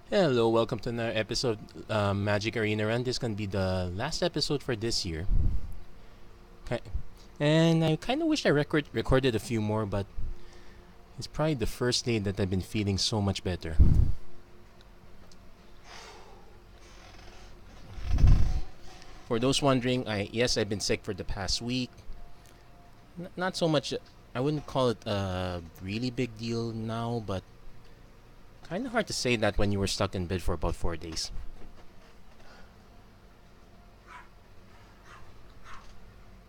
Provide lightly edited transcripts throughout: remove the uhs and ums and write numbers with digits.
Hello, welcome to another episode Magic Arena Run. This is gonna be the last episode for this year. And I kind of wish I recorded a few more, but it's probably the first day that I've been feeling so much better. For those wondering, I've been sick for the past week. Not so much. I wouldn't call it a really big deal now, but kind of hard to say that when you were stuck in bed for about 4 days.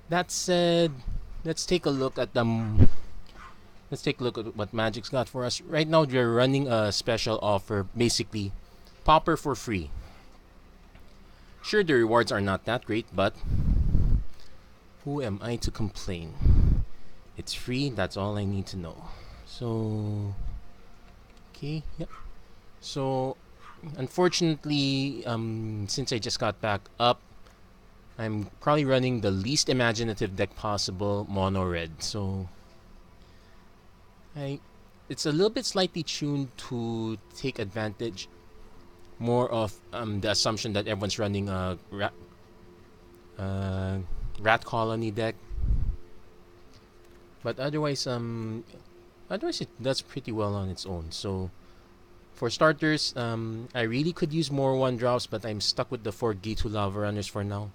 That said, let's take a look at let's take a look at what Magic's got for us. Right now, they're running a special offer, basically Pauper for free. Sure, the rewards are not that great, but who am I to complain? It's free, that's all I need to know. So, okay, yep. So, unfortunately, since I just got back up, I'm probably running the least imaginative deck possible, mono red. So, it's a little bit slightly tuned to take advantage more of the assumption that everyone's running a rat colony deck. But otherwise it does pretty well on its own. So for starters, I really could use more 1-drops, but I'm stuck with the 4 G2 Lava Runners for now.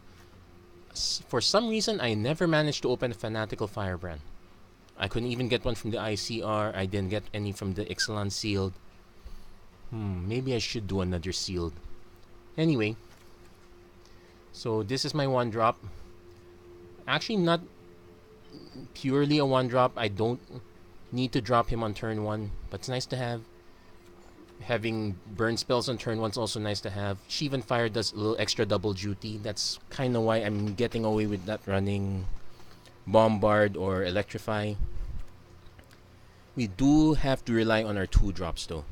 For some reason, I never managed to open a Fanatical Firebrand. I couldn't even get one from the ICR. I didn't get any from the Ixalan sealed. Maybe I should do another sealed. Anyway, so this is my 1-drop. Actually, not purely a 1-drop. I don't need to drop him on turn 1, but it's nice to have. Having burn spells on turn 1 is also nice to have. Shivan Fire does a little extra double duty. That's kind of why I'm getting away with not running Bombard or Electrify. We do have to rely on our 2-drops though.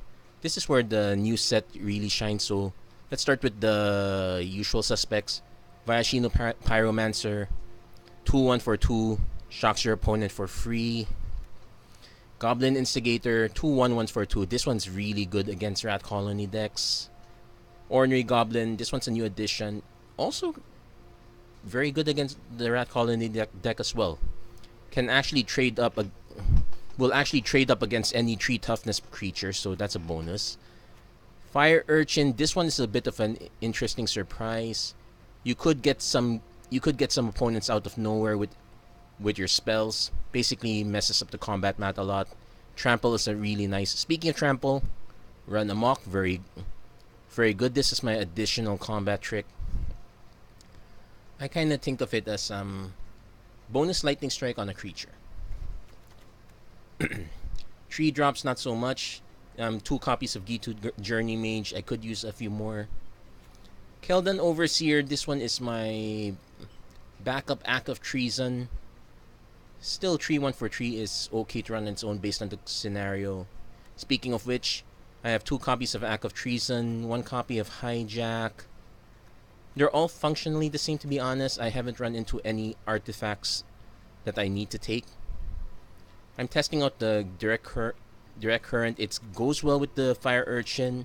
This is where the new set really shines, so let's start with the usual suspects. Vayashino Pyromancer, 2-1 for 2, shocks your opponent for free. Goblin Instigator, 2/1/1s for 2. This one's really good against Rat Colony decks. Ornery Goblin, this one's a new addition. Also, very good against the Rat Colony deck as well. Can actually trade up will actually trade up against any tree toughness creature, so that's a bonus. Fire Urchin, this one is a bit of an interesting surprise. You could get some opponents out of nowhere with your spells. Basically messes up the combat mat a lot. Trample is a really nice. Speaking of trample, run amok, very good. This is my additional combat trick. I kind of think of it as bonus lightning strike on a creature. 3 drops, not so much. 2 copies of G2 Journey Mage. I could use a few more. Keldan Overseer, this one is my backup Act of Treason. Still, 3/1 for 3 is okay to run on its own based on the scenario. Speaking of which, I have 2 copies of Act of Treason, 1 copy of Hijack. They're all functionally the same, to be honest. I haven't run into any artifacts that I need to take. I'm testing out the direct current. It goes well with the Fire Urchin.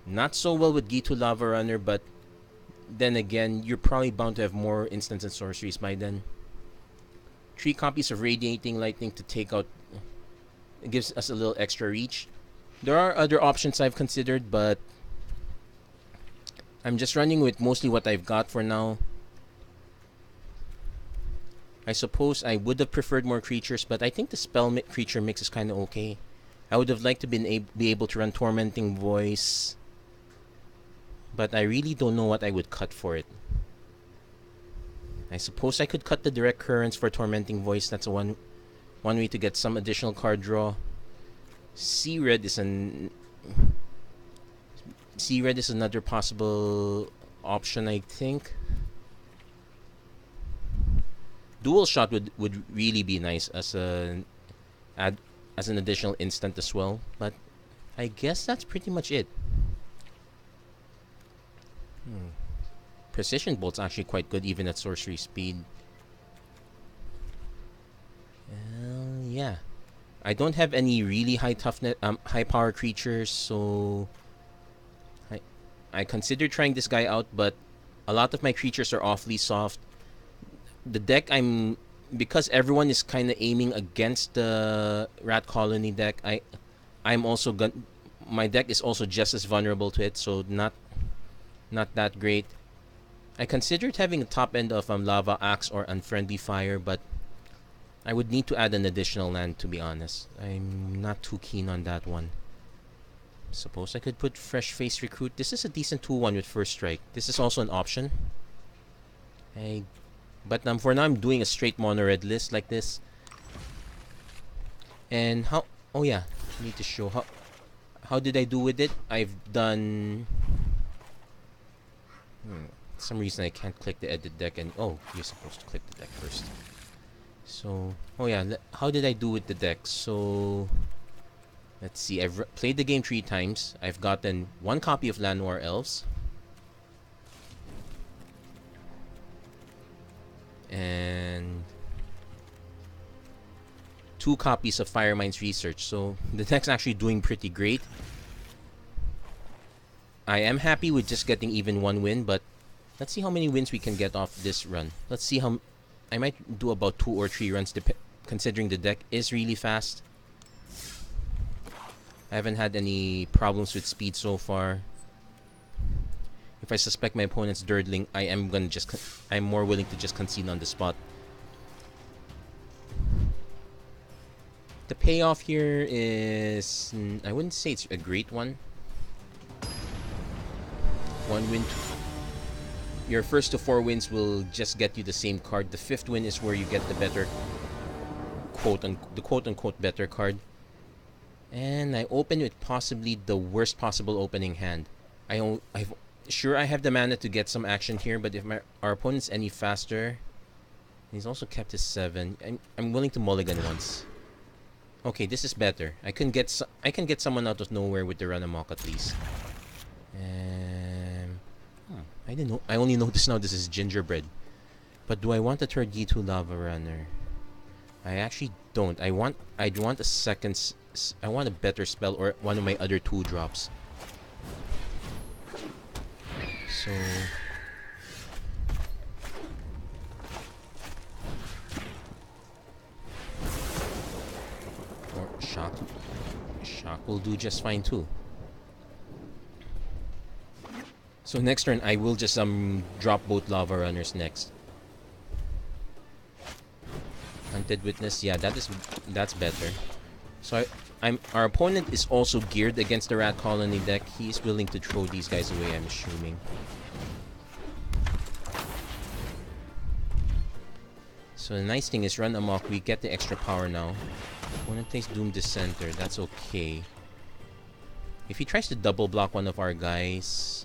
Not so well with G2 Lava Runner, but then again, you're probably bound to have more instants and sorceries by then. 3 copies of Radiating Lightning to take out. It gives us a little extra reach. There are other options I've considered, but I'm just running with mostly what I've got for now. I suppose I would have preferred more creatures, but I think the spell creature mix is kind of okay. I would have liked to be able to run Tormenting Voice, but I really don't know what I would cut for it. I suppose I could cut the direct currents for Tormenting Voice. That's one way to get some additional card draw. Sea Red is another possible option, I think. Dual Shot would really be nice as an additional instant as well, but I guess that's pretty much it. Precision Bolt's actually quite good even at sorcery speed. Yeah. I don't have any really high toughness, high power creatures, so I considered trying this guy out, but a lot of my creatures are awfully soft. The deck because everyone is kind of aiming against the Rat Colony deck. I'm also my deck is also just as vulnerable to it, so not that great. I considered having a top end of Lava Axe or Unfriendly Fire, but I would need to add an additional land, to be honest. I'm not too keen on that one. Suppose I could put Fresh Face Recruit. This is a decent 2-1 with First Strike. This is also an option. But for now, I'm doing a straight mono red list like this. And how... Oh yeah, I need to show how did I do with it. I've done... For some reason I can't click the edit deck, and oh, you're supposed to click the deck first. So, oh yeah, how did I do with the deck? So, let's see. I've played the game 3 times. I've gotten 1 copy of Llanowar Elves. And 2 copies of Firemind's Research. So, the deck's actually doing pretty great. I am happy with just getting even 1 win, but let's see how many wins we can get off this run. Let's see how... I might do about 2 or 3 runs, considering the deck is really fast. I haven't had any problems with speed so far. If I suspect my opponent's dirtling, I'm more willing to just concede on the spot. The payoff here is... I wouldn't say it's a great one. 1 win... Your first to 4 wins will just get you the same card. The 5th win is where you get the better quote-unquote better card. And I open with possibly the worst possible opening hand. I have the mana to get some action here, but if our opponent's any faster, he's also kept his 7. I'm willing to mulligan once. Okay, this is better. I can get someone out of nowhere with the Run Amok at least. I didn't know. I only noticed now this is Gingerbread. But do I want a third D2 Lava Runner? I actually don't. I'd want a second... I want a better spell or one of my other 2 drops. So... Or Shock. Shock will do just fine too. So next turn, I will just drop both Lava Runners next. Hunted Witness, yeah, that's better. So our opponent is also geared against the Rat Colony deck. He's willing to throw these guys away, I'm assuming. So the nice thing is Run Amok, we get the extra power now. Opponent plays Doom Dissenter, that's okay. If he tries to double block one of our guys...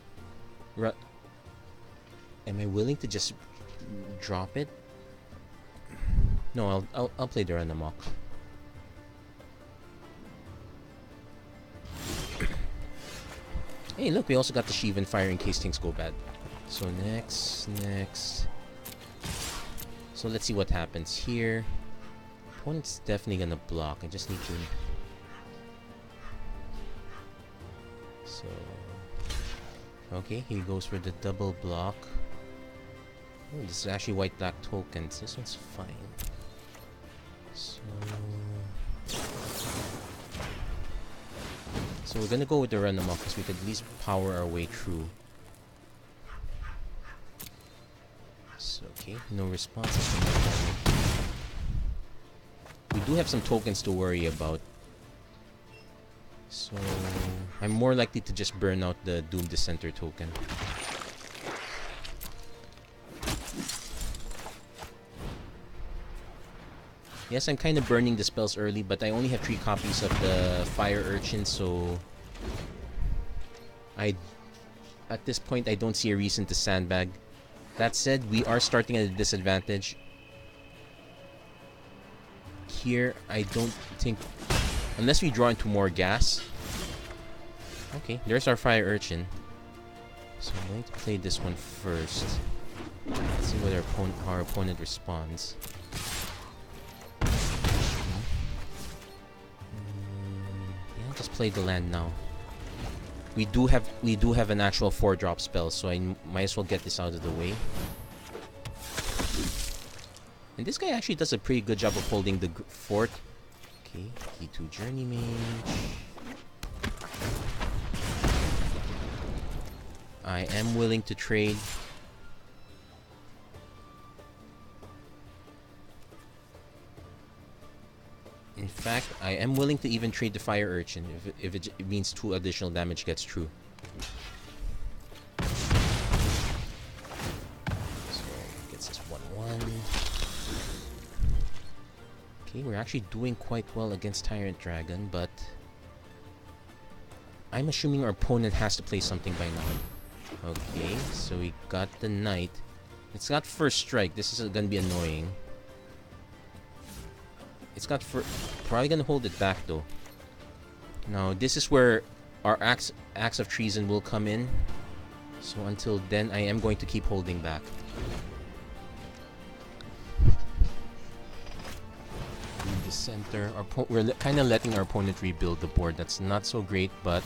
Am I willing to just drop it? No, I'll play the Run Amok. Hey, look, we also got the Shivan Fire in case things go bad. So next. So let's see what happens here. Opponent's definitely gonna block. I just need to... So... Okay, he goes for the double block. Oh, this is actually white-black tokens. This one's fine. So we're gonna go with the Run Amok because we could at least power our way through. So, okay, no responses from the opponent. We do have some tokens to worry about. So, I'm more likely to just burn out the Doom Dissenter token. Yes, I'm kind of burning the spells early, but I only have 3 copies of the Fire Urchin, so... At this point, I don't see a reason to sandbag. That said, we are starting at a disadvantage. Here, I don't think... Unless we draw into more gas. Okay, there's our Fire Urchin. So I'm going to play this one first. Let's see what our opponent responds. Yeah, just play the land now. We do have an actual 4-drop spell, so I might as well get this out of the way. And this guy actually does a pretty good job of holding the fort. Okay, Key2 Journey Mage. I am willing to trade. In fact, I am willing to even trade the Fire Urchin if it means 2 additional damage gets through. So, gets us 1-1. Okay, we're actually doing quite well against Tyrant Dragon, but I'm assuming our opponent has to play something by now. Okay, so we got the Knight. It's got First Strike. This is gonna be annoying. It's got probably gonna hold it back though. Now this is where our acts of treason will come in. So until then, I am going to keep holding back. In the center, we're kind of letting our opponent rebuild the board. That's not so great, but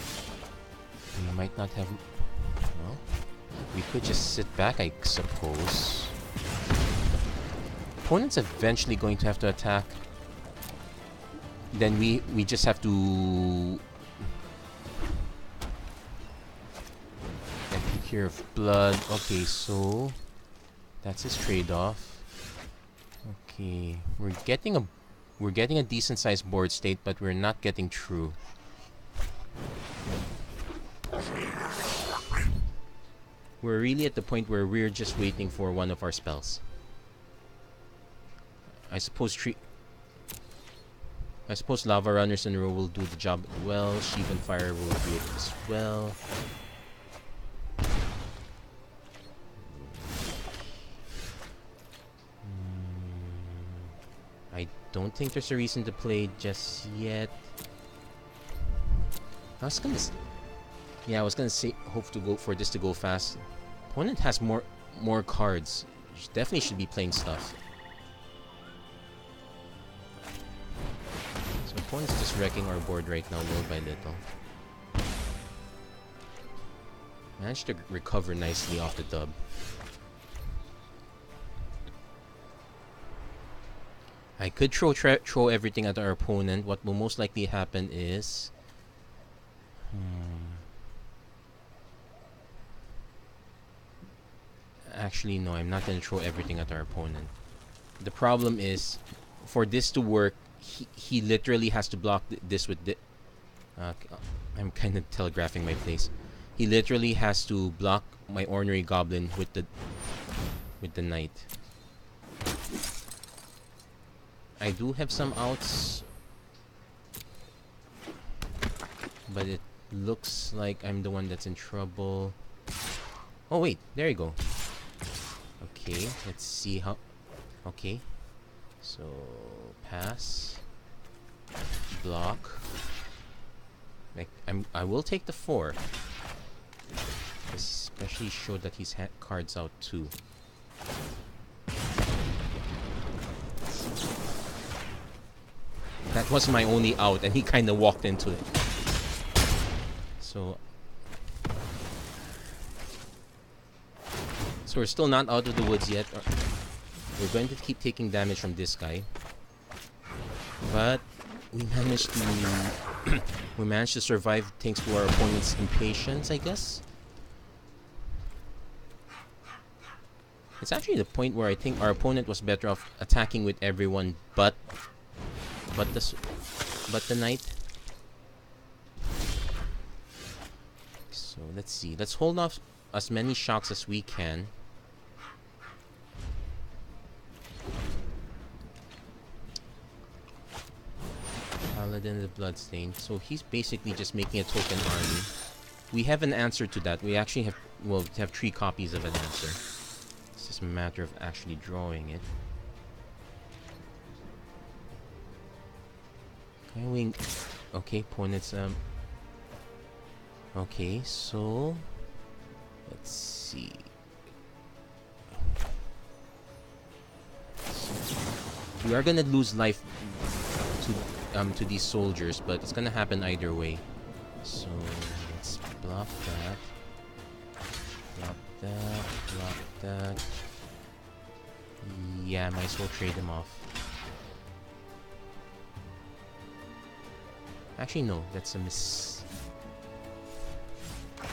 we might not have. Well, we could just sit back, I suppose. Opponent's eventually going to have to attack. Then we just have to take care of blood. Okay, so that's his trade-off. Okay, we're getting a decent sized board state, but we're not getting true. We're really at the point where we're just waiting for one of our spells. I suppose Lava Runners in a row will do the job well. Sheevan Fire will do it as well. I don't think there's a reason to play just yet. I was gonna say hope to go for this to go fast. Opponent has more cards. Definitely should be playing stuff. Opponent's just wrecking our board right now, little by little. Managed to recover nicely off the dub. I could throw everything at our opponent. What will most likely happen is... Actually, no, I'm not going to throw everything at our opponent. The problem is, for this to work, he literally has to block this with the... I'm kind of telegraphing my place. He literally has to block my Ornery Goblin with the Knight. I do have some outs, but it looks like I'm the one that's in trouble. Oh wait, there you go. Okay, let's see how... Okay. So, pass. Block. Like, I will take the 4. Especially show that he's had cards out too. That was my only out, and he kind of walked into it. So we're still not out of the woods yet. We're going to keep taking damage from this guy, but we managed to survive thanks to our opponent's impatience, I guess. It's actually the point where I think our opponent was better off attacking with everyone but the Knight. So let's see. Let's hold off as many shocks as we can. Paladin the Bloodstained. So he's basically just making a token army. We have an answer to that. We actually have, well, we have 3 copies of an answer. It's just a matter of actually drawing it. Okay, opponent's okay, so let's see. We are gonna lose life to these soldiers, but it's gonna happen either way. So let's block. Block that. Block that. Block that. Yeah, might as well trade him off. Actually, no. That's a miss. Yeah,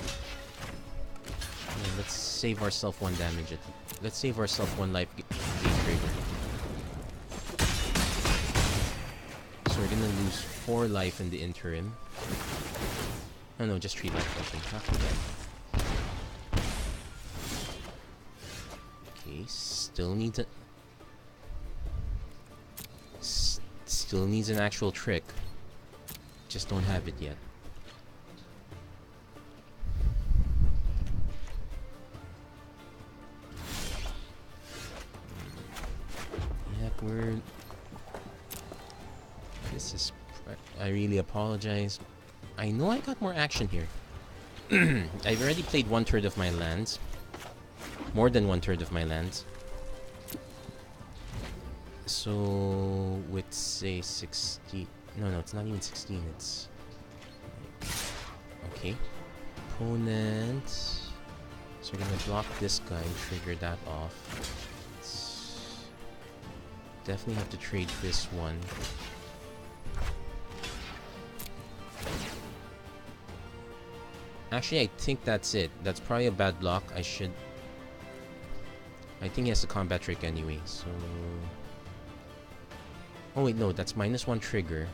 let's save ourselves 1 damage. Let's save ourselves 1 life gain trigger. So we're gonna lose 4 life in the interim. Oh no, just 3 life. Okay, not too bad. Okay, still needs a... Still needs an actual trick. Just don't have it yet. Yeah, we're... This is... I really apologize. I know I got more action here. I've already played 1/3 of my lands. More than 1/3 of my lands. So, with say 60... No, it's not even 16, it's... Okay. Opponent... So we're gonna block this guy and trigger that off. Definitely have to trade this one. Actually, I think that's it. That's probably a bad block. I think he has a combat trick anyway, so... Oh wait, no, that's -1 trigger.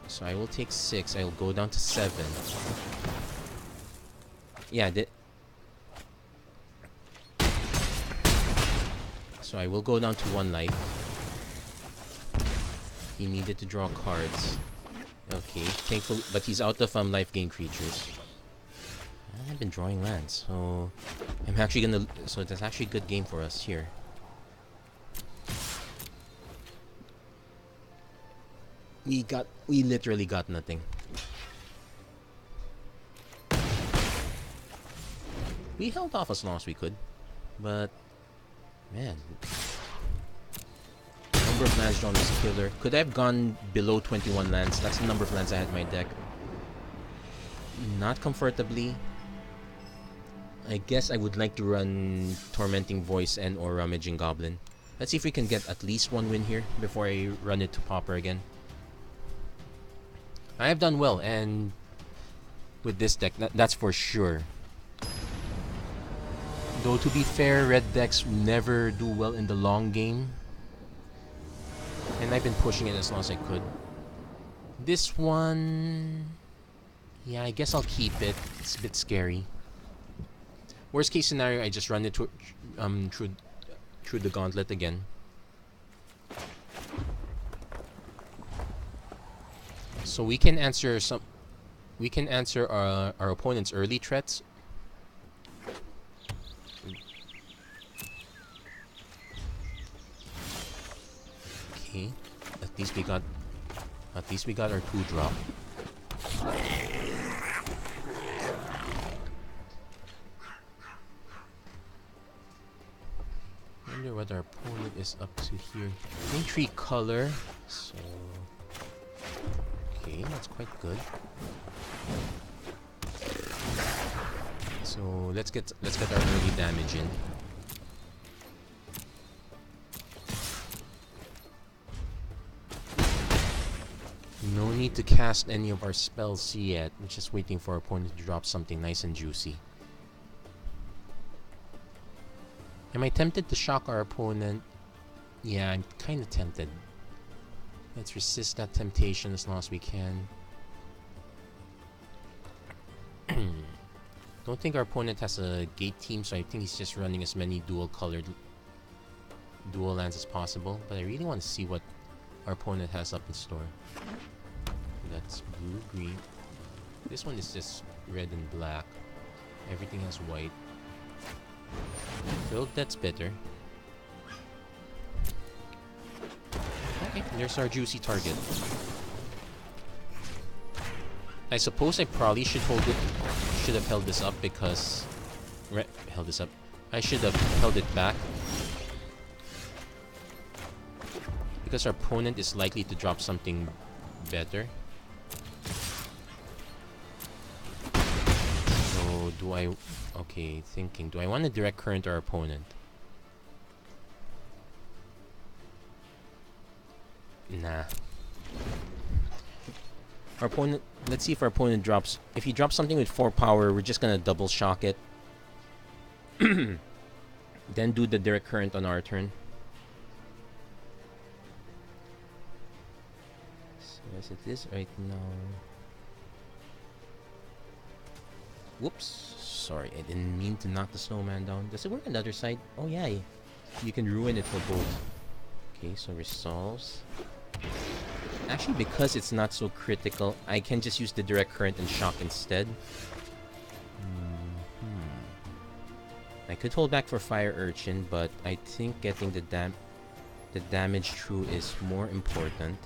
So I will take 6. I will go down to 7. Yeah, so I will go down to 1 life. He needed to draw cards. Okay, thankfully, but he's out of life gain creatures. I've been drawing lands, so I'm actually gonna. So that's actually a good game for us here. We literally got nothing. We held off as long as we could, but man, number of lands drawn was killer. Could I have gone below 21 lands? That's the number of lands I had in my deck. Not comfortably. I guess I would like to run Tormenting Voice and or Rummaging Goblin. Let's see if we can get at least 1 win here before I run it to Pauper again. I have done well, and with this deck, that's for sure. Though to be fair, red decks never do well in the long game. And I've been pushing it as long as I could. This one... Yeah, I guess I'll keep it. It's a bit scary. Worst case scenario, I just run it through the gauntlet again. So we can answer our opponent's early threats. Okay, at least we got our 2-drop. Wonder what our opponent is up to here. Green color, so okay, that's quite good. So let's get our early damage in. No need to cast any of our spells yet. We're just waiting for our opponent to drop something nice and juicy. Am I tempted to shock our opponent? Yeah, I'm kind of tempted. Let's resist that temptation as long as we can. Don't think our opponent has a gate team, so I think he's just running as many dual lands as possible. But I really want to see what our opponent has up in store. That's blue, green. This one is just red and black. Everything has white. Filled, that's bitter. Okay, there's our juicy target. I suppose I probably should have held this up because... I should have held it back. Because our opponent is likely to drop something better. do I... Okay, thinking. Do I want to direct current our opponent? Nah. Our opponent... Let's see if our opponent drops... If he drops something with 4 power, we're just gonna double shock it. Then do the direct current on our turn. So as it is right now... Whoops. Sorry, I didn't mean to knock the snowman down. Does it work on the other side? Oh yeah, you can ruin it for both. Okay, so resolves. Actually, because it's not so critical, I can just use the direct current and shock instead. I could hold back for Fire Urchin, but I think getting the damage through is more important.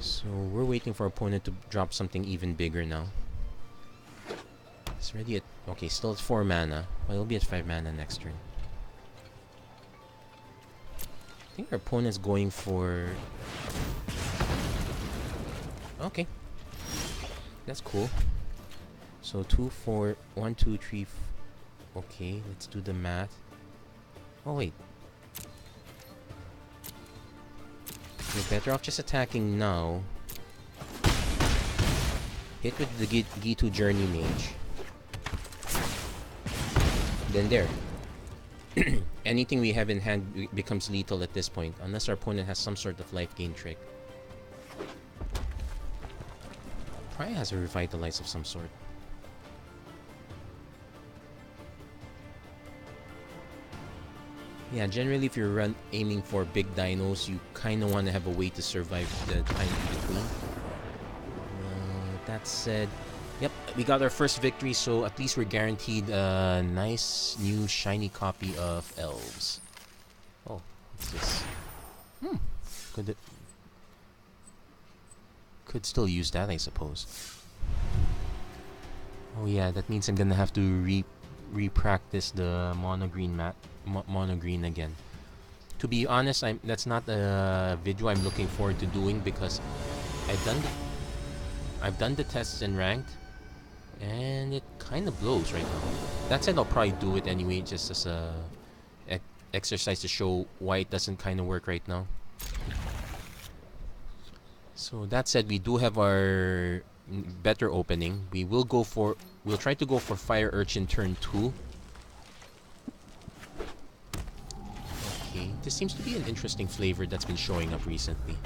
So we're waiting for our opponent to drop something even bigger now. It's already at... Okay, still at 4 mana. Well, it'll be at 5 mana next turn. I think our opponent's going for... Okay. That's cool. So 2, 4... 1, 2, 3... Okay, let's do the math. Oh, wait. We're better off just attacking now. Hit with the Gitu Journey Mage. Then there. Anything we have in hand becomes lethal at this point, unless our opponent has some sort of life gain trick. Probably has a Revitalize of some sort. Yeah, generally if you're aiming for big dinos, you kind of want to have a way to survive the time in between. That said, yep, we got our first victory, so at least we're guaranteed a nice new shiny copy of Elves. Oh, what's this? Could still use that, I suppose. Oh yeah, that means I'm gonna have to re-practice the mono green again. To be honest, that's not a video I'm looking forward to doing because I've done the tests in ranked, and it kind of blows right now. That said, I'll probably do it anyway, just as a exercise to show why it doesn't kind of work right now. So that said, we do have our better opening. We'll try to go for Fire Urchin turn 2. Okay, this seems to be an interesting flavor that's been showing up recently.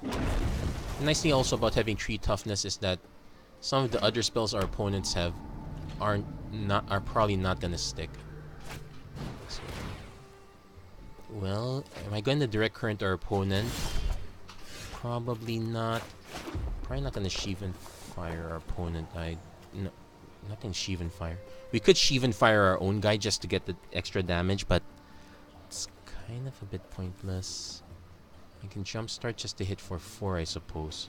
The nice thing also about having 3 toughness is that some of the other spells our opponents have are probably not gonna stick. So, well, am I going to direct current our opponent? Probably not. Probably not gonna Sheevan Fire our opponent. No, not gonna Sheevan Fire. We could Sheevan Fire our own guy just to get the extra damage, but it's kind of a bit pointless. I can jumpstart just to hit for 4, I suppose.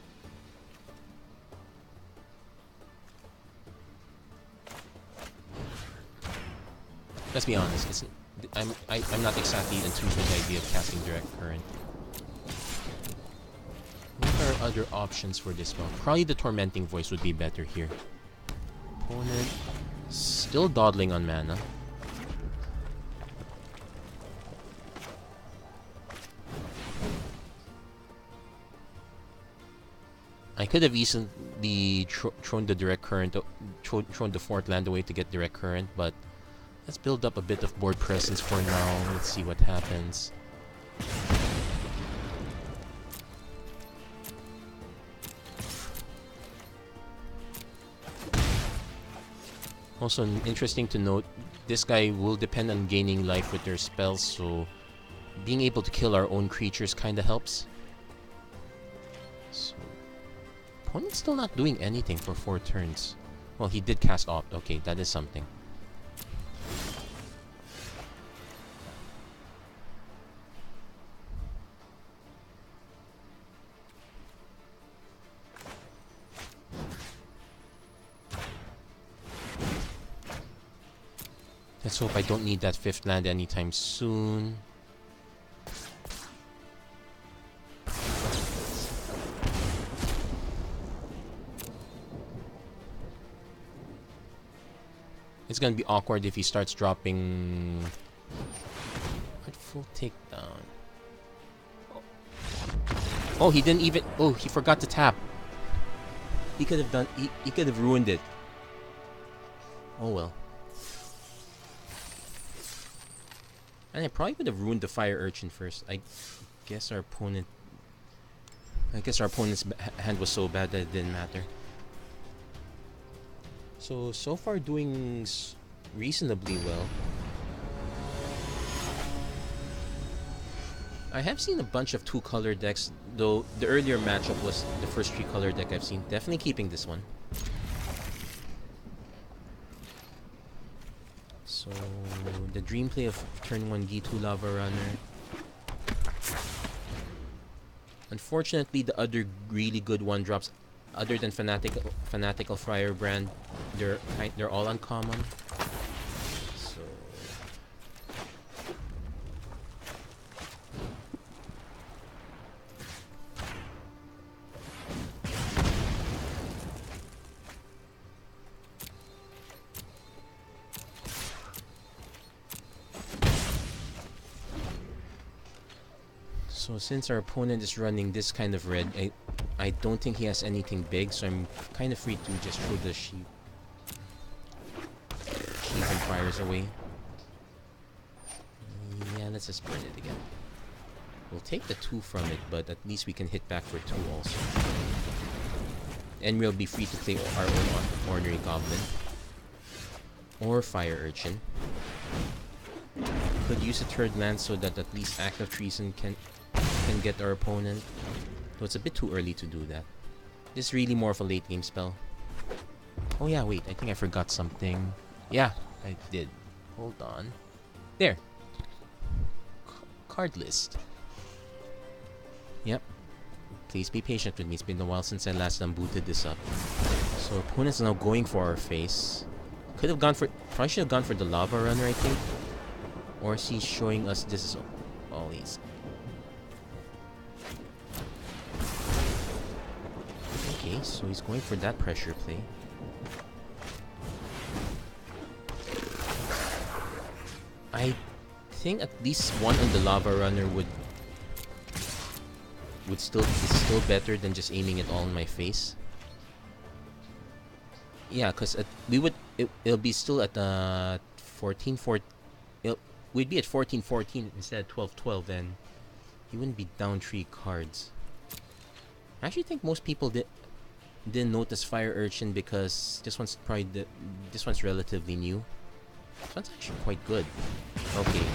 Let's be honest. I'm not exactly enthused with the idea of casting direct current. What are other options for this spell? Probably the Tormenting Voice would be better here. Opponent still dawdling on mana. I could have easily thrown the direct current, thrown the 4th land away to get direct current, but let's build up a bit of board presence for now. Let's see what happens. Also, interesting to note, this guy will depend on gaining life with their spells, so being able to kill our own creatures kind of helps. So, opponent's still not doing anything for 4 turns. Well, he did cast Opt. Okay, that is something. Let's hope I don't need that 5th land anytime soon. It's gonna be awkward if he starts dropping... What full takedown? Oh, he didn't even... Oh, he forgot to tap. He could have done... He could have ruined it. Oh well. And I probably would have ruined the Fire Urchin first. I guess our opponent's hand was so bad that it didn't matter. So far doing reasonably well. I have seen a bunch of 2-color decks, though the earlier matchup was the first 3-color deck I've seen. Definitely keeping this one. So, the dream play of turn 1 G2 Lava Runner. Unfortunately, the other really good 1-drops, other than Fanatical Firebrand, they're all uncommon. So since our opponent is running this kind of red, I don't think he has anything big, so I'm kind of free to just throw the sheep and fires away. Yeah, let's just burn it again. We'll take the 2 from it, but at least we can hit back for 2 also. And we'll be free to play our own Ornery Goblin. Or Fire Urchin. Could use a 3rd land so that at least Act of Treason can get our opponent. Though it's a bit too early to do that. This is really more of a late game spell. Oh yeah, wait, I think I forgot something. Yeah, I did. Hold on. There. Card list. Yep. Please be patient with me. It's been a while since I last booted this up. So opponent's now going for our face. Could have gone for... Probably should have gone for the Lava Runner, I think. Or is he showing us this is all he's... Okay, so he's going for that pressure play. I think at least one on the Lava Runner is still better than just aiming it all in my face. Yeah, because it'll be still at 14-14. We'd be at 14-14 instead of 12-12, then he wouldn't be down 3 cards. I actually think most people didn't notice Fire Urchin because this one's relatively new. This one's actually quite good. Okay.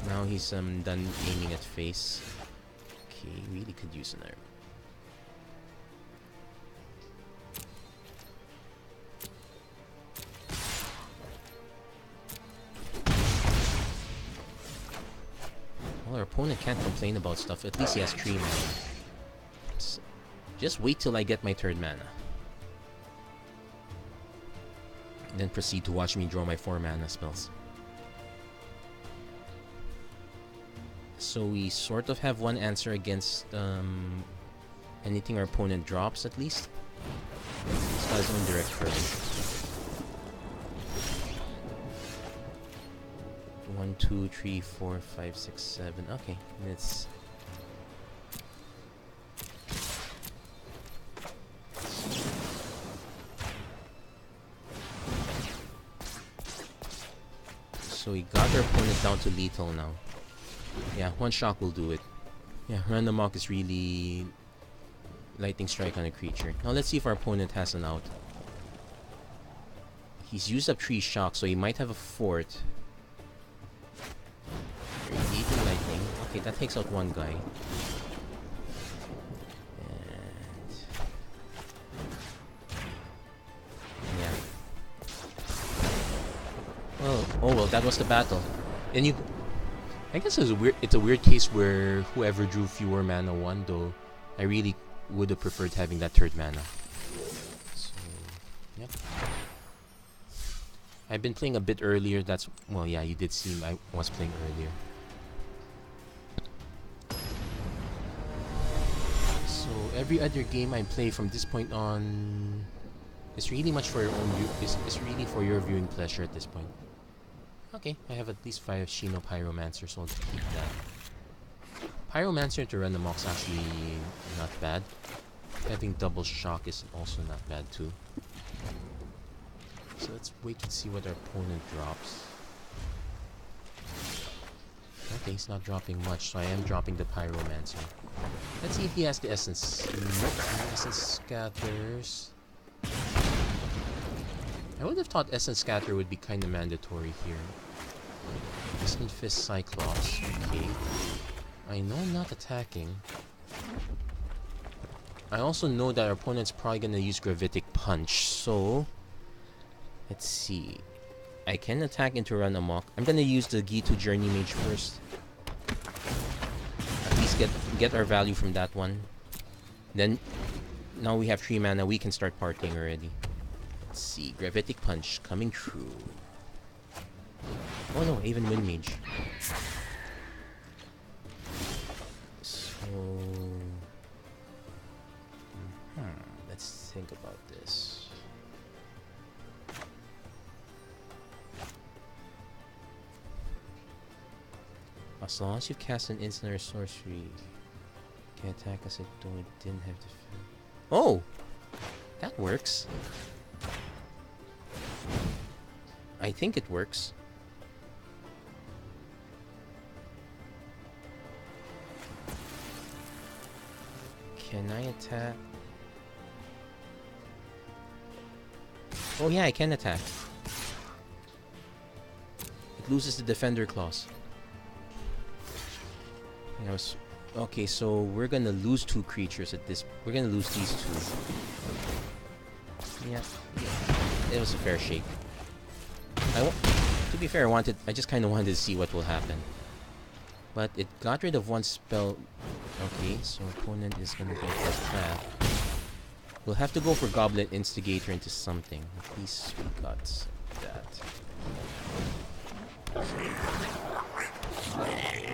Now he's done aiming at face. Okay, really could use another. Well, our opponent can't complain about stuff. At least he has 3 mana. Just wait till I get my 3rd mana. And then proceed to watch me draw my 4 mana spells. So we sort of have one answer against anything our opponent drops, at least. This guy's on direct first. 1, 2, 3, 4, 5, 6, 7. Okay, let's... So we got our opponent down to lethal now. Yeah, 1 shock will do it. Yeah, Random Walk is really... Lightning Strike on a creature. Now let's see if our opponent has an out. He's used up 3 shocks, so he might have a 4th. Radiating Lightning. Okay, that takes out 1 guy. And... yeah. Well, oh well, that was the battle. And you... I guess it's a weird case where whoever drew fewer mana won, though I really would have preferred having that 3rd mana. So, yep. I've been playing a bit earlier. That's well, yeah, you did see I was playing earlier. So every other game I play from this point on is really much for your own view. Is really for your viewing pleasure at this point. Okay, I have at least 5 Shino Pyromancer, so I'll keep that. Pyromancer to run the Mox actually not bad. Having double shock is also not bad too. So let's wait to see what our opponent drops. Okay, he's not dropping much, so I am dropping the Pyromancer. Let's see if he has the Essence. Nope, no Essence Scatters. I would have thought Essence Scatter would be kind of mandatory here. Distant Fist Cyclops. Okay. I know I'm not attacking. I also know that our opponent's probably gonna use Gravitic Punch, so let's see. I can attack into Run Amok. I'm gonna use the Gitu Journey Mage first. At least get our value from that one. Then now we have 3 mana, we can start partying already. Let's see, Gravitic Punch coming through. Oh no, even Wind Mage. So let's think about this. As long as you cast an instant or sorcery, you can attack us though it didn't have to. Oh! That works. I think it works. Can I attack? Oh yeah, I can attack. It loses the Defender clause. Okay, so we're gonna lose 2 creatures at this. We're gonna lose these 2. Yeah, it was a fair shake. To be fair, I just kind of wanted to see what will happen. But it got rid of 1 spell. Okay, so opponent is gonna get this path. We'll have to go for Goblin Instigator into something. At least we got that.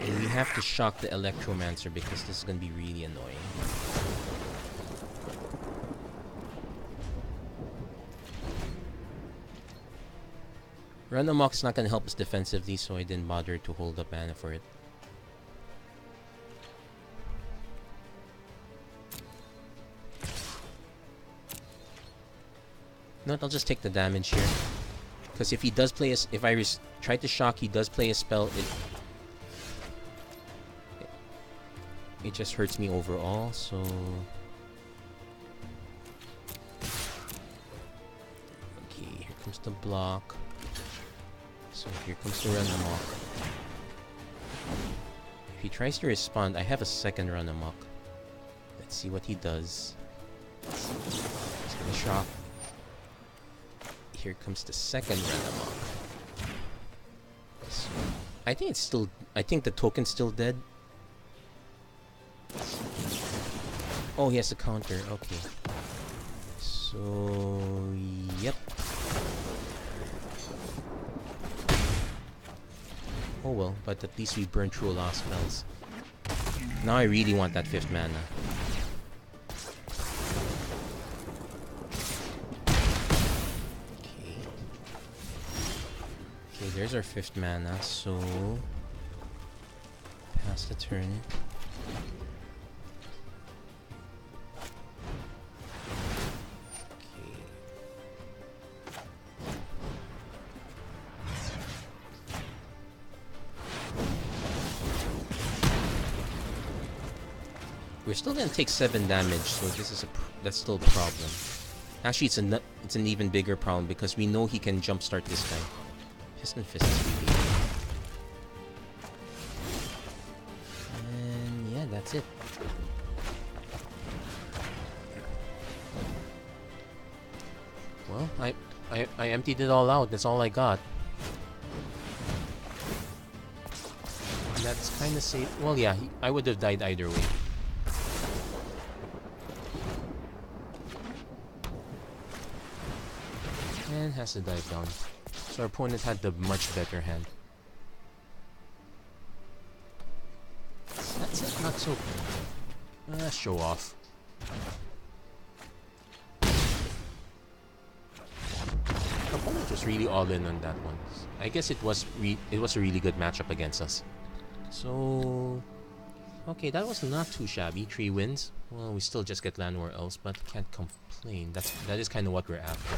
And we have to shock the Electromancer because this is gonna be really annoying. Run Amok's not gonna help us defensively, so I didn't bother to hold up mana for it. No, I'll just take the damage here. Because if he does play if I try to shock, he does play a spell, it just hurts me overall, so okay, here comes the block. So here comes the Run Amok. If he tries to respond, I have a second Run Amok. Let's see what he does. He's gonna shock. Here comes the second Run Amok. So, I think the token's still dead. Oh, he has a counter. Okay. So, yep. Oh well, but at least we burned through a lot of spells. Now I really want that 5th mana. Okay, there's our 5th mana, so pass the turn. We're still gonna take 7 damage, so this is that's still a problem. Actually, it's an even bigger problem because we know he can jumpstart this guy. Piston Fist is really good. And yeah, that's it. Well, I emptied it all out. That's all I got. And that's kind of safe. Well, yeah, I would have died either way. And has to dive down. So our opponent had the much better hand. That's it, not so show off. Our opponent was really all in on that one. I guess it was a really good matchup against us. So okay, that was not too shabby. 3 wins. Well, we still just get land war elves, but can't complain. That is kind of what we're after.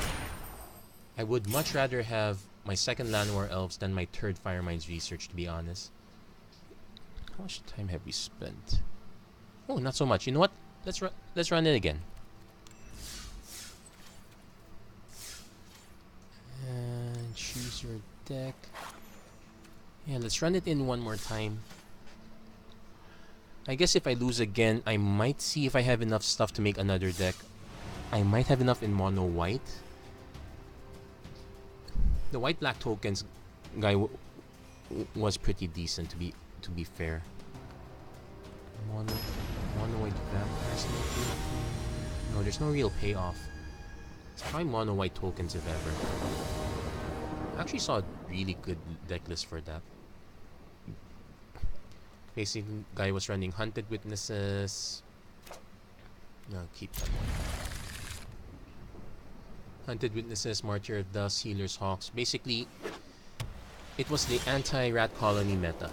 I would much rather have my second land war elves than my third fire mines research, to be honest. How much time have we spent? Oh, not so much. You know what? Let's run it again. And choose your deck. Yeah, let's run it in one more time. I guess if I lose again, I might see if I have enough stuff to make another deck. I might have enough in mono white. The white black tokens guy was pretty decent, to be fair. Mono white vampires. No, there's no real payoff. It's probably mono white tokens if ever. I actually saw a really good deck list for that. Basically, guy was running Hunted Witnesses. No, keep that one. Hunted Witnesses, Martyr of Dust, Healer's Hawks. Basically, it was the anti-rat colony meta.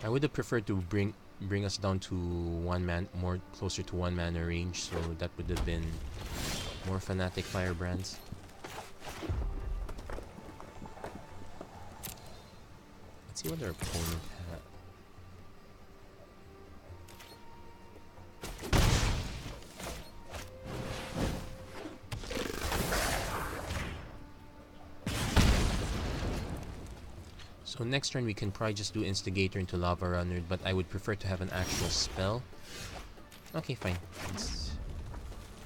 I would have preferred to bring us down to more closer to 1 mana range, so that would have been more Fanatic Firebrands. Let's see what their opponent had. So next turn we can probably just do Instigator into Lava Runner, but I would prefer to have an actual spell. Okay, fine.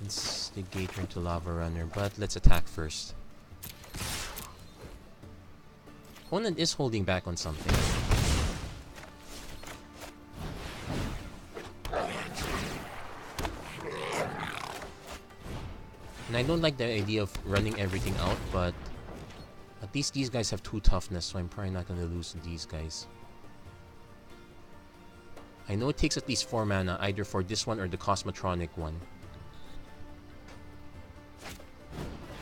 Instigator into Lava Runner, but let's attack first. Opponent is holding back on something. And I don't like the idea of running everything out, but at least these guys have 2 toughness, so I'm probably not going to lose to these guys. I know it takes at least 4 mana, either for this one or the Cosmotronic one.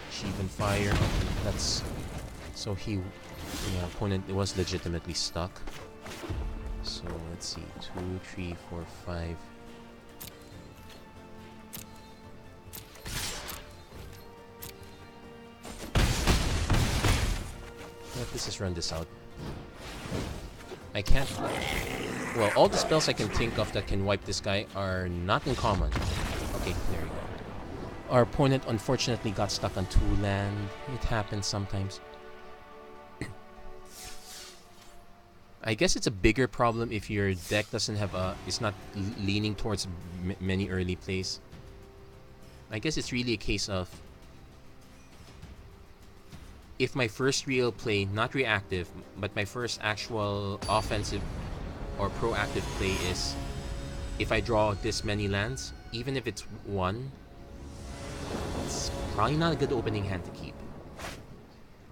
Sheathen Fire. That's... So he... Yeah, opponent was legitimately stuck. So let's see. 2, 3, 4, 5... Let's just run this out. I can't... Well, all the spells I can think of that can wipe this guy are not in common. Okay, there we go. Our opponent unfortunately got stuck on 2 land. It happens sometimes. I guess it's a bigger problem if your deck doesn't have a... It's not leaning towards many early plays. I guess it's really a case of... If my first real play, not reactive, but my first actual offensive or proactive play is if I draw this many lands, even if it's 1, it's probably not a good opening hand to keep.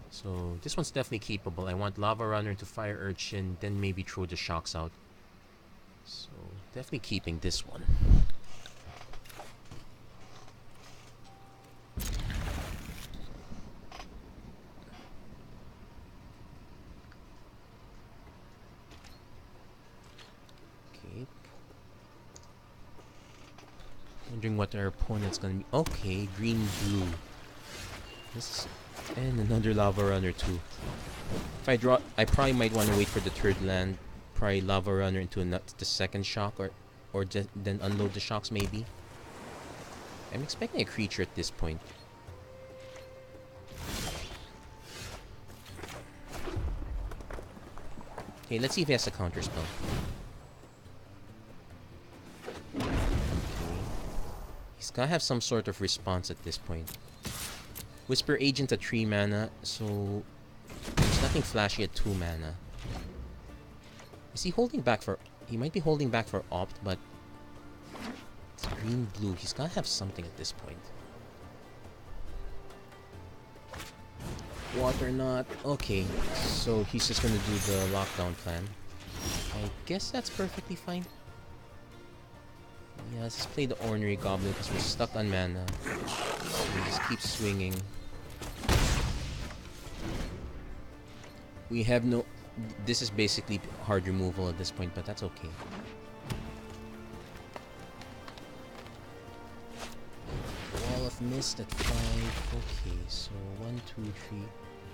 So this one's definitely keepable. I want Lava Runner to Fire Urchin, then maybe throw the Shocks out. So definitely keeping this one. Wondering what our opponent's gonna be. Okay, green blue. This is, and another Lava Runner too. If I draw, I probably might want to wait for the 3rd land. Probably Lava Runner into the 2nd shock, or then unload the shocks maybe. I'm expecting a creature at this point. Okay, let's see if he has a counter spell. He's gotta have some sort of response at this point. Whisper Agent at 3 mana, so there's nothing flashy at 2 mana. Is he holding back for... He might be holding back for Opt, but... It's green-blue. He's gotta have something at this point. Water not. Okay, so he's just gonna do the lockdown plan. I guess that's perfectly fine. Yeah, let's just play the Ornery Goblin because we're stuck on mana. We just keep swinging. We have no... This is basically hard removal at this point, but that's okay. Wall of Mist at 5. Okay, so 1, 2, 3.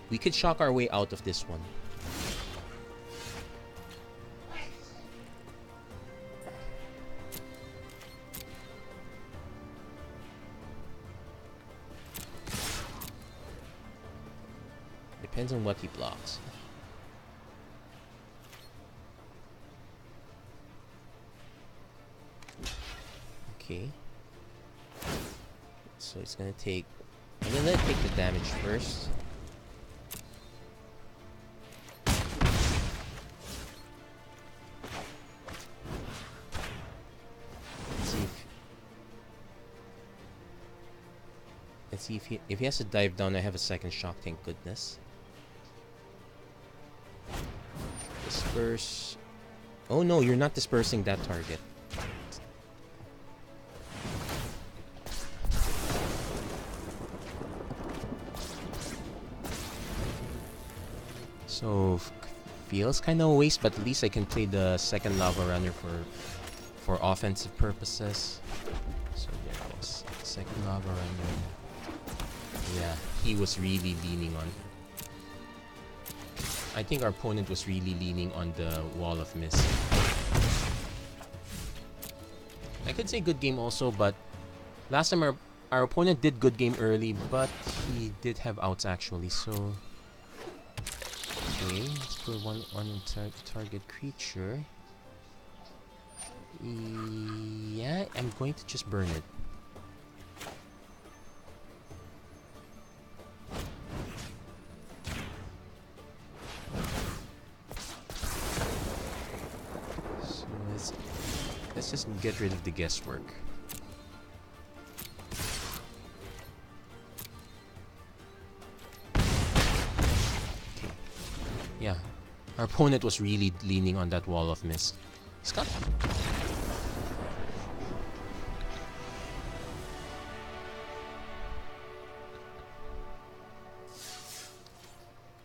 We could shock our way out of this one. Depends on what he blocks. Okay. So it's gonna take... I'm gonna let it take the damage first. Let's see if he has to dive down. I have a second shock, thank goodness. Disperse. Oh no, you're not dispersing that target. So feels kind of a waste, but at least I can play the second Lava Runner for offensive purposes. So there goes second Lava Runner. Yeah, he was really leaning on. I think our opponent was really leaning on the Wall of Mist. I could say good game also, but last time our opponent did good game early, but he did have outs actually, so... Okay, let's put one on target creature. Yeah, I'm going to just burn it. So let's just get rid of the guesswork. Yeah, our opponent was really leaning on that Wall of Mist. He's got...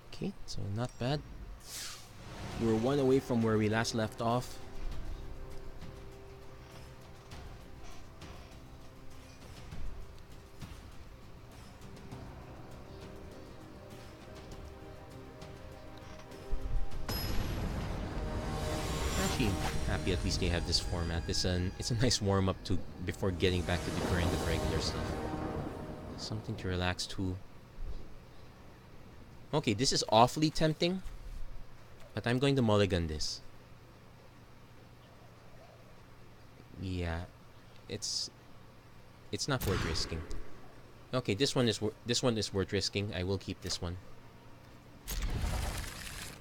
Okay, so not bad. We were one away from where we last left off. Happy at least they have this format. It's a nice warm-up to before getting back to the grind of regular stuff. Something to relax to. Okay, this is awfully tempting, but I'm going to mulligan this. Yeah, it's not worth risking. Okay, this one is worth risking. I will keep this one,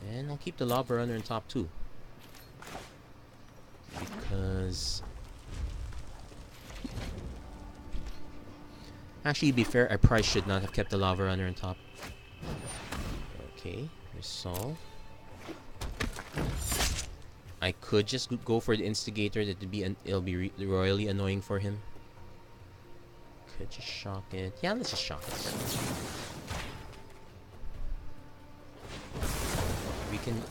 and I'll keep the Lava Runner on top too. Because actually, to be fair, I probably should not have kept the Lava Runner on top. Okay, resolve. I could just go for the Instigator. It'll be royally annoying for him. Could just shock it. Yeah, let's just shock it. We can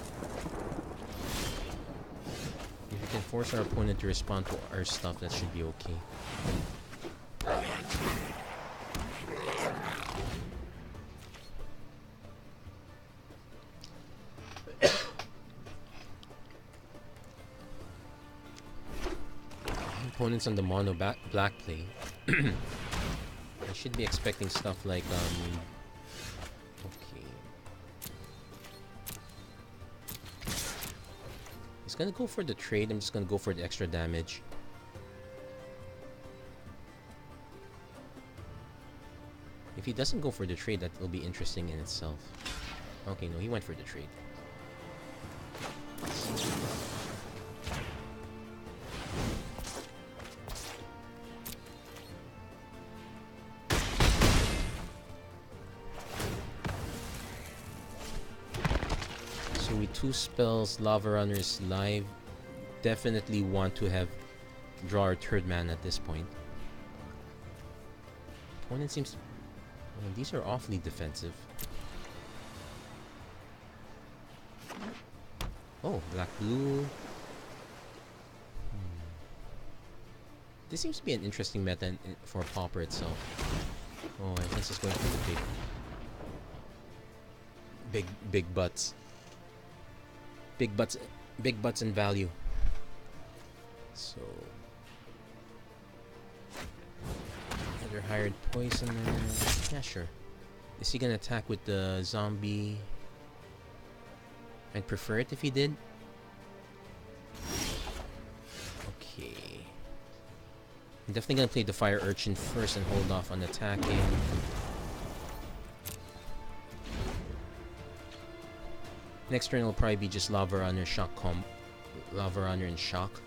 force our opponent to respond to our stuff. That should be okay. Opponents on the mono black play. I should be expecting stuff like okay. He's gonna go for the trade. I'm just gonna go for the extra damage. If he doesn't go for the trade, that will be interesting in itself. Okay, no, he went for the trade. with 2 spells, Lava Runners live, definitely want to have draw our 3rd mana at this point. Opponent seems... Well, these are awfully defensive. Oh, black-blue. This seems to be an interesting meta for Pauper itself. Oh, I guess it's going for the big butts. Big butts and value. So another hired poisoner. Yeah, sure. Is he gonna attack with the zombie? I'd prefer it if he did. Okay. I'm definitely gonna play the fire urchin first and hold off on attacking. Next turn will probably be just Lava Runner shock Lava Runner and shock.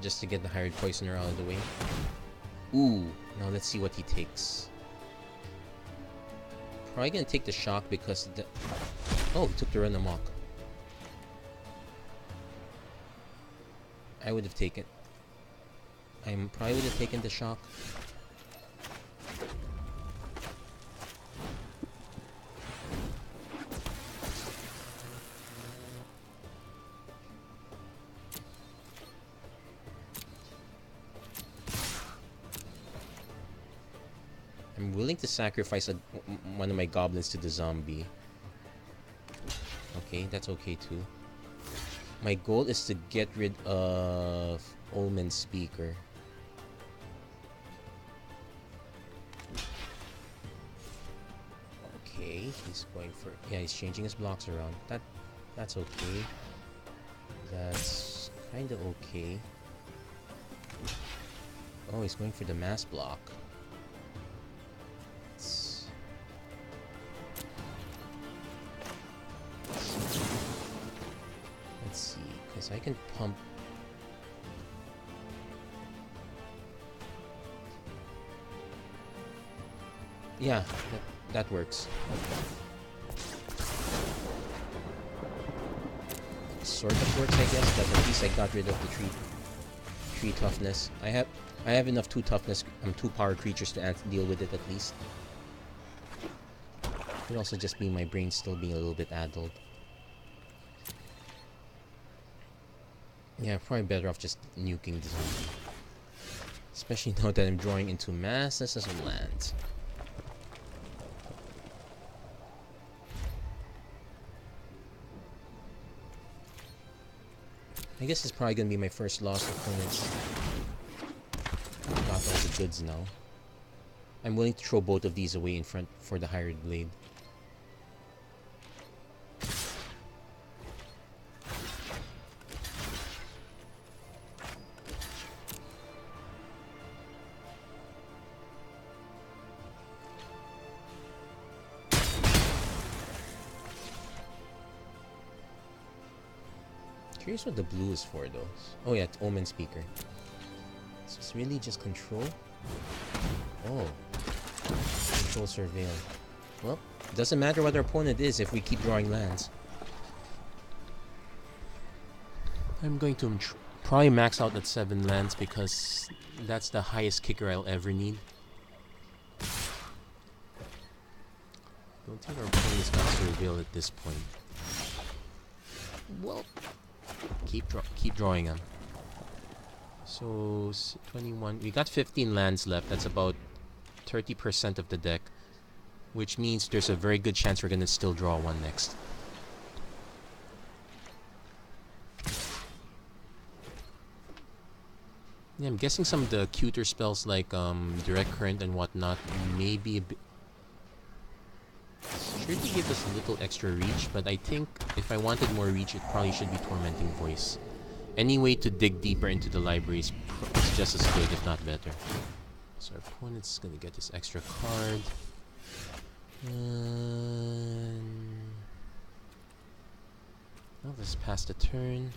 Just to get the hired poisoner out of the way. Ooh, now let's see what he takes. Probably gonna take the shock because the... Oh, he took the run amok. I would have taken... I probably would have taken the shock. I'm willing to sacrifice one of my goblins to the zombie. Okay, that's okay too. My goal is to get rid of Omen Speaker. Okay, he's going for... Yeah, he's changing his blocks around. That's okay. That's kinda okay. Oh, he's going for the mass block. Let's see, because I can pump... Yeah, that works. Sort of works, I guess, but at least I got rid of the tree toughness. I have enough 2 toughness, 2 power creatures to deal with it at least. Could also just be my brain still being a little bit addled. Yeah, probably better off just nuking the zombie. Especially now that I'm drawing into masses of lands. I guess it's probably gonna be my first loss of opponents. Got all the goods now. I'm willing to throw both of these away in front for the hired blade. Curious what the blue is for though. Oh yeah, it's Omen Speaker. So it's really just control? Oh. Control Surveil. Well, it doesn't matter what our opponent is if we keep drawing lands. I'm going to probably max out at 7 lands because that's the highest kicker I'll ever need. Don't think our opponent is going to Surveil at this point. Well, keep drawing them. So 21. We got 15 lands left. That's about 30% of the deck, which means there's a very good chance we're gonna still draw one next. Yeah, I'm guessing some of the cuter spells like Direct Current and whatnot maybe a bit. Sure to give us a little extra reach, but I think if I wanted more reach, it probably should be Tormenting Voice. Any way to dig deeper into the library is just as good, if not better. So our opponent's gonna get this extra card. Well, let's pass the turn.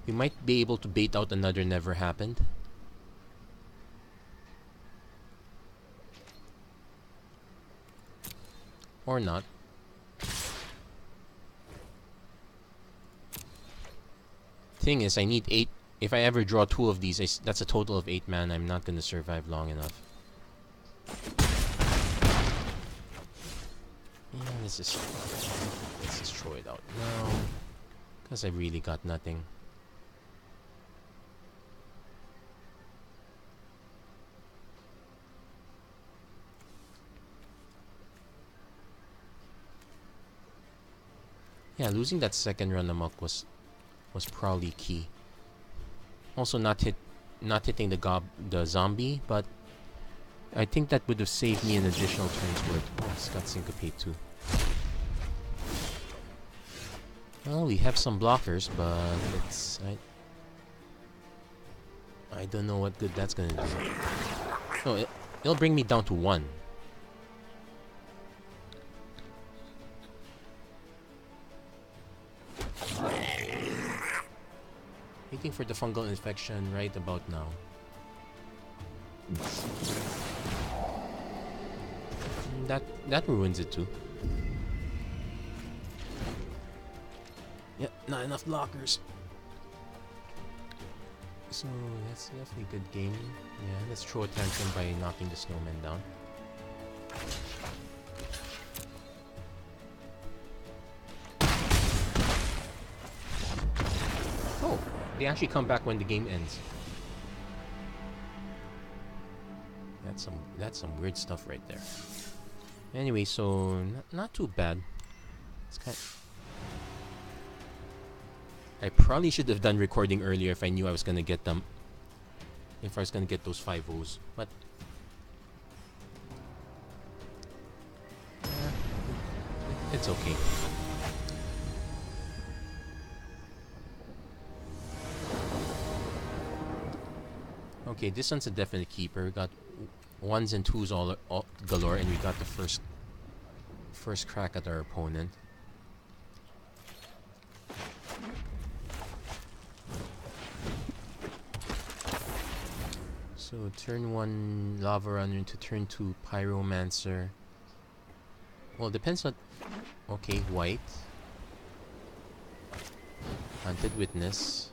We might be able to bait out another Never Happened. Or not. Thing is, I need 8. If I ever draw 2 of these, that's a total of 8 mana. I'm not gonna survive long enough. Yeah, let's just throw it out now. Because I really got nothing. Yeah, losing that second run amok was probably key. Also not hitting the zombie, but I think that would have saved me an additional turn's worth. Oh, it's got syncopate too. Well, we have some blockers, but it's I don't know what good that's gonna do. No, it'll bring me down to 1. Waiting for the fungal infection right about now. That ruins it too. Yep, not enough blockers. So that's definitely a good game. Yeah, let's throw a tantrum by knocking the snowman down. Oh, they actually come back when the game ends. That's some weird stuff right there. Anyway, so not too bad. It's kind of, I probably should have done recording earlier if I knew I was gonna get them. If I was gonna get those 5-0s, but it's okay. Okay, this one's a definite keeper. We got 1s and 2s all galore, and we got the first crack at our opponent. So turn 1 Lava Runner into turn 2 Pyromancer. Well, depends on... Okay, white. Hunted Witness.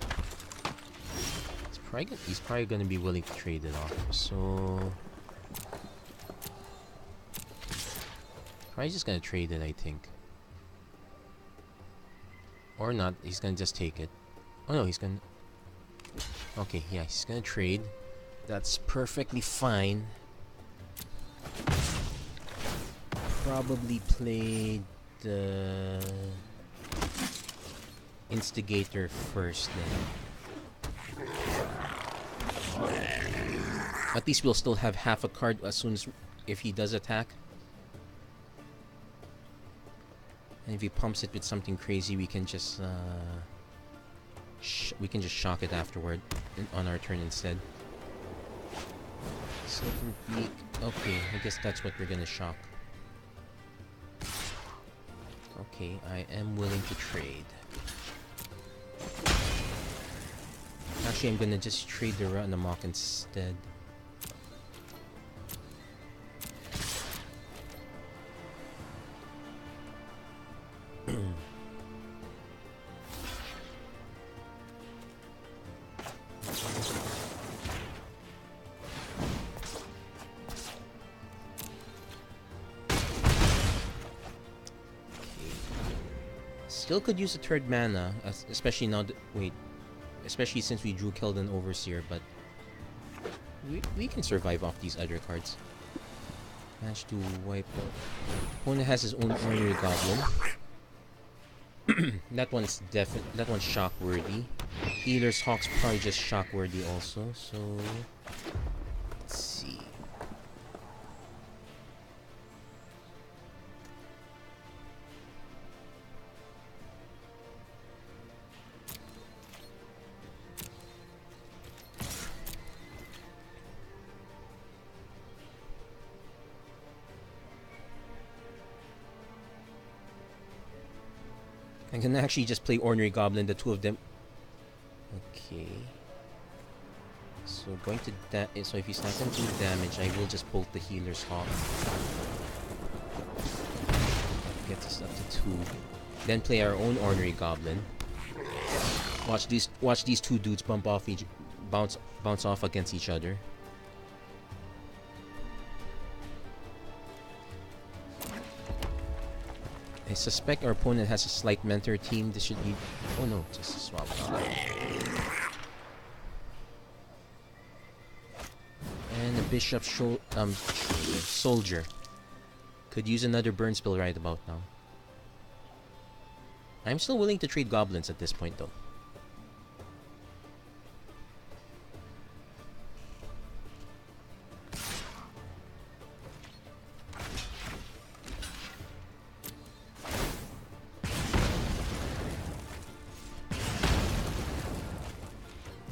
He's probably gonna be willing to trade it off. So... probably just gonna trade it, I think. Or not, he's gonna just take it. Oh no, he's gonna... Okay, yeah, he's gonna trade. That's perfectly fine. Probably played the Instigator first then. At least we'll still have half a card as soon as if he does attack. And if he pumps it with something crazy, we can just shock it afterward on our turn instead. Silver Beak. Okay, I guess that's what we're gonna shock. Okay, I am willing to trade. Actually, I'm gonna just trade the Run Amok instead. Still could use a third mana, especially now. Especially since we drew Keldon Overseer, but we can survive off these other cards. Match to wipe out. Opponent has his own Ornery Goblin. That one's shock worthy. Healer's Hawk's probably just shock worthy also. So let's see. I can actually just play Ornery Goblin, the two of them. Okay. So going to that. So if he's not going to do damage, I will just bolt the Healer's Hawk. Gets us up to 2. Then play our own Ornery Goblin. Watch these two dudes bounce off against each other. I suspect our opponent has a slight mentor team. This should be... Oh no, just a swap. And a bishop soldier. Could use another burn spell right about now. I'm still willing to trade goblins at this point though.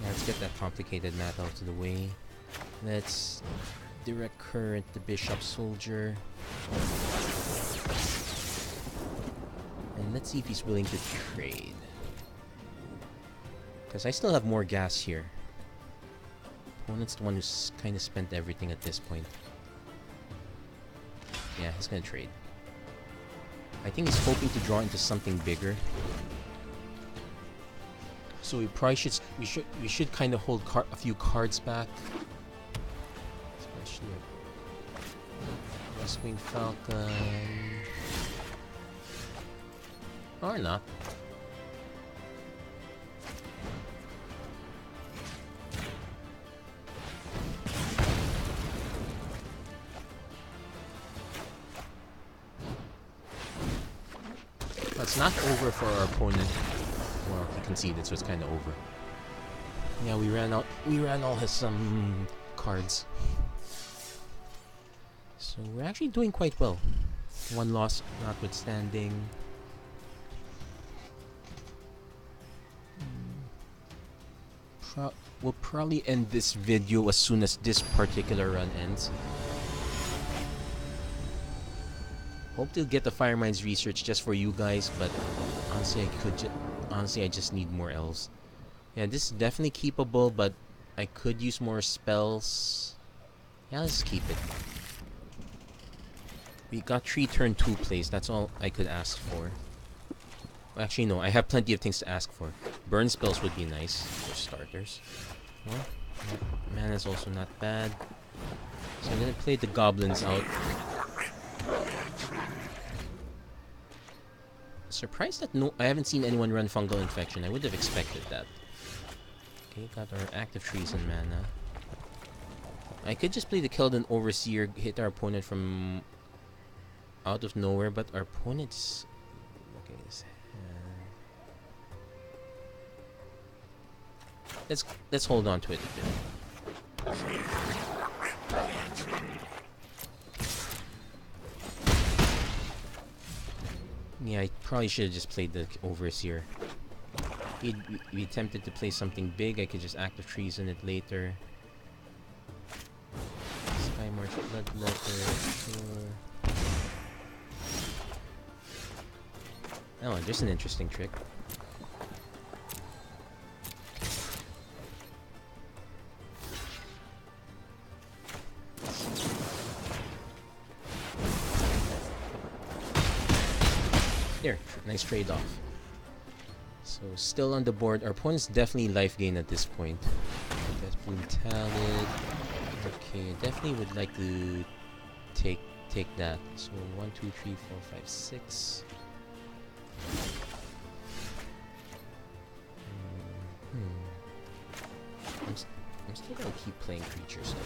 Let's get that complicated math out of the way. Let's direct current the bishop soldier. And let's see if he's willing to trade. Because I still have more gas here. Opponent's the one who's kind of spent everything at this point. Yeah, he's gonna trade. I think he's hoping to draw into something bigger. So we probably should kind of hold a few cards back. Especially West-Wing Falcon. Or not. It's not over for our opponent. Well, he conceded, so it's kind of over. Yeah, we ran all his cards. So we're actually doing quite well. One loss notwithstanding. We'll probably end this video as soon as this particular run ends. Hope to get the Firemind's research just for you guys, but honestly, I just need more elves. Yeah, this is definitely keepable, but I could use more spells. Yeah, let's keep it. We got 3 turn 2 plays. That's all I could ask for. Actually, no. I have plenty of things to ask for. Burn spells would be nice for starters. Well, mana's also not bad. So I'm gonna play the goblins out. Surprised that I haven't seen anyone run fungal infection. I would have expected that. Okay, got our active trees and mana. I could just play the Keldon Overseer, hit our opponent from out of nowhere, but our opponent's okay. Let's hold on to it a bit. Yeah, I probably should have just played the Overseer. If we attempted to play something big, I could just active treason it later. Skymarch Bloodletter, sure. Oh, there's an interesting trick. There, nice trade-off. So, still on the board. Our opponent's definitely life gain at this point. That's Bloom Talent. Okay, definitely would like to take that. So, 1, 2, 3, 4, 5, 6. I'm still gonna keep playing creatures though.